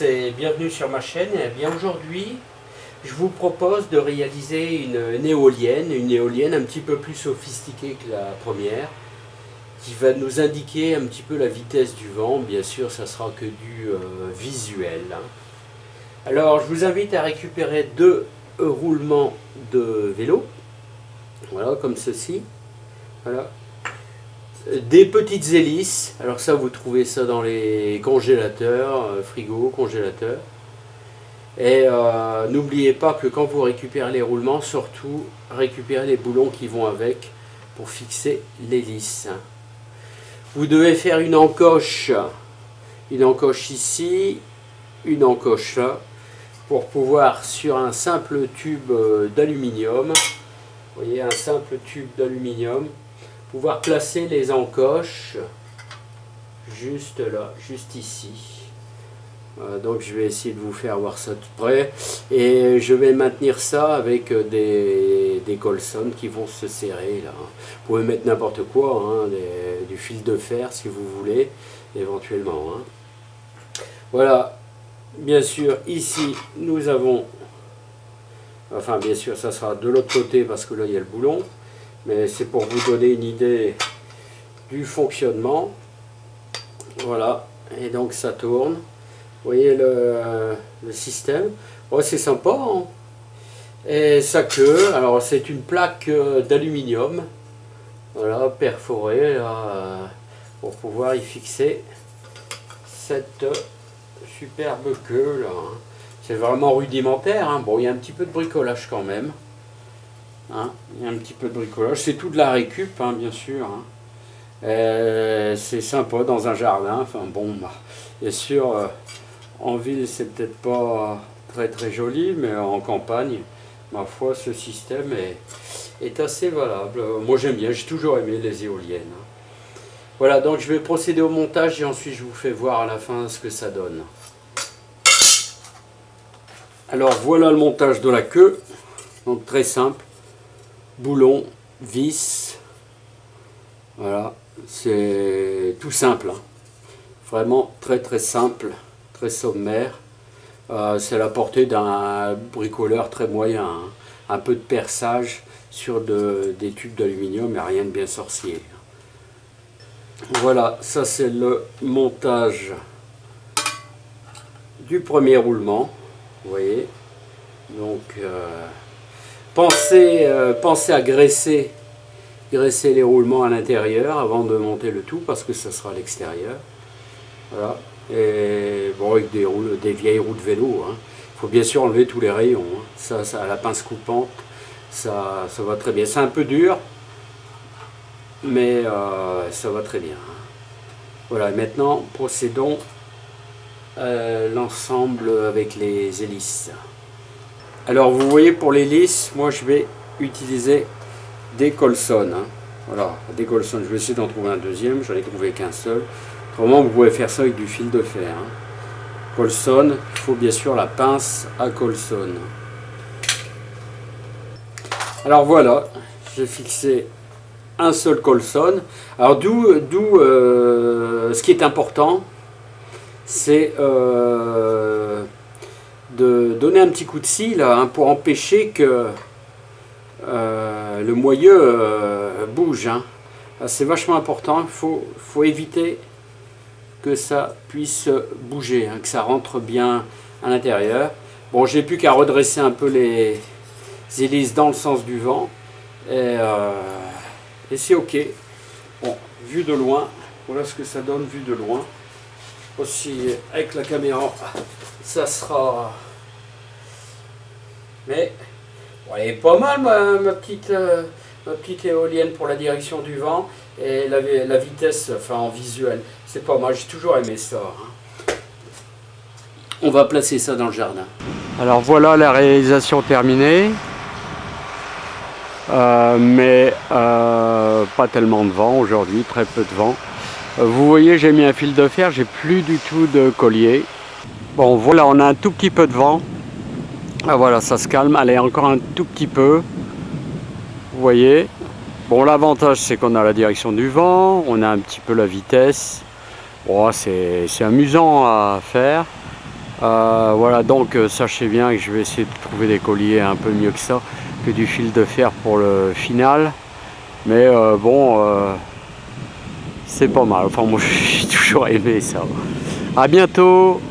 et bienvenue sur ma chaîne. Et bien aujourd'hui, je vous propose de réaliser une éolienne un petit peu plus sophistiquée que la première, qui va nous indiquer un petit peu la vitesse du vent. Bien sûr, ça sera que du visuel. Alors, je vous invite à récupérer deux roulements de vélo, voilà, comme ceci. Voilà. Des petites hélices, alors ça vous trouvez ça dans les congélateurs, frigo, congélateurs. Et n'oubliez pas que quand vous récupérez les roulements, surtout récupérez les boulons qui vont avec pour fixer l'hélice. Vous devez faire une encoche ici, une encoche là, pour pouvoir sur un simple tube d'aluminium, vous voyez, un simple tube d'aluminium, pouvoir placer les encoches juste là, juste ici. Donc je vais essayer de vous faire voir ça de près et je vais maintenir ça avec des colsons qui vont se serrer là. Vous pouvez mettre n'importe quoi, hein, du fil de fer si vous voulez, éventuellement. Hein. Voilà, bien sûr ici nous avons, enfin bien sûr ça sera de l'autre côté parce que là il y a le boulon. Mais c'est pour vous donner une idée du fonctionnement. Voilà, et donc ça tourne. Vous voyez le système. Oh, c'est sympa. Hein, et sa queue, alors c'est une plaque d'aluminium. Voilà, perforée là, pour pouvoir y fixer cette superbe queue là. Hein. C'est vraiment rudimentaire. Hein. Bon, il y a un petit peu de bricolage quand même. Hein, il y a un petit peu de bricolage, c'est tout de la récup, hein, bien sûr. Hein. C'est sympa dans un jardin. Enfin bon, bah, bien sûr, en ville c'est peut-être pas très joli, mais en campagne, ma foi, ce système est assez valable. Moi j'aime bien, j'ai toujours aimé les éoliennes. Hein. Voilà, donc je vais procéder au montage et ensuite je vous fais voir à la fin ce que ça donne. Alors voilà le montage de la queue, donc très simple. Boulon, vis, voilà, c'est tout simple, hein. Vraiment très simple, très sommaire. C'est à la portée d'un bricoleur très moyen, hein. Un peu de perçage sur des tubes d'aluminium et rien de bien sorcier. Voilà, ça c'est le montage du premier roulement, vous voyez, donc pensez à graisser les roulements à l'intérieur avant de monter le tout parce que ça sera à l'extérieur. Voilà. Et bon, avec des vieilles roues de vélo. Hein. Il faut bien sûr enlever tous les rayons. Hein. Ça à la pince coupante, ça va très bien. C'est un peu dur, mais ça va très bien. Hein. Voilà, maintenant procédons à l'ensemble avec les hélices. Alors vous voyez, pour l'hélice, moi je vais utiliser des colsons. Hein. Voilà, des colsons. Je vais essayer d'en trouver un deuxième, j'en ai trouvé qu'un seul. Autrement, vous pouvez faire ça avec du fil de fer. Hein. Colson, il faut bien sûr la pince à colson. Alors voilà, j'ai fixé un seul colson. Alors d'où ce qui est important, c'est de donner un petit coup de scie là, hein, pour empêcher que le moyeu bouge. Hein. C'est vachement important, il faut éviter que ça puisse bouger, hein, que ça rentre bien à l'intérieur. Bon, j'ai plus qu'à redresser un peu les hélices dans le sens du vent et c'est ok. Bon, vu de loin, voilà ce que ça donne vu de loin. Aussi avec la caméra, ça sera... Mais bon, elle est pas mal ma petite éolienne pour la direction du vent et la vitesse, enfin en visuel, c'est pas mal, j'ai toujours aimé ça. Hein. On va placer ça dans le jardin. Alors voilà la réalisation terminée, mais pas tellement de vent aujourd'hui, très peu de vent. Vous voyez, j'ai mis un fil de fer, j'ai plus du tout de collier. Bon voilà, on a un tout petit peu de vent. Ah voilà, ça se calme, allez, encore un tout petit peu. Vous voyez. Bon, l'avantage c'est qu'on a la direction du vent, on a un petit peu la vitesse. Bon, c'est amusant à faire. Voilà, donc sachez bien que je vais essayer de trouver des colliers un peu mieux que ça, que du fil de fer pour le final. Mais bon, c'est pas mal. Enfin, moi j'ai toujours aimé ça. À bientôt!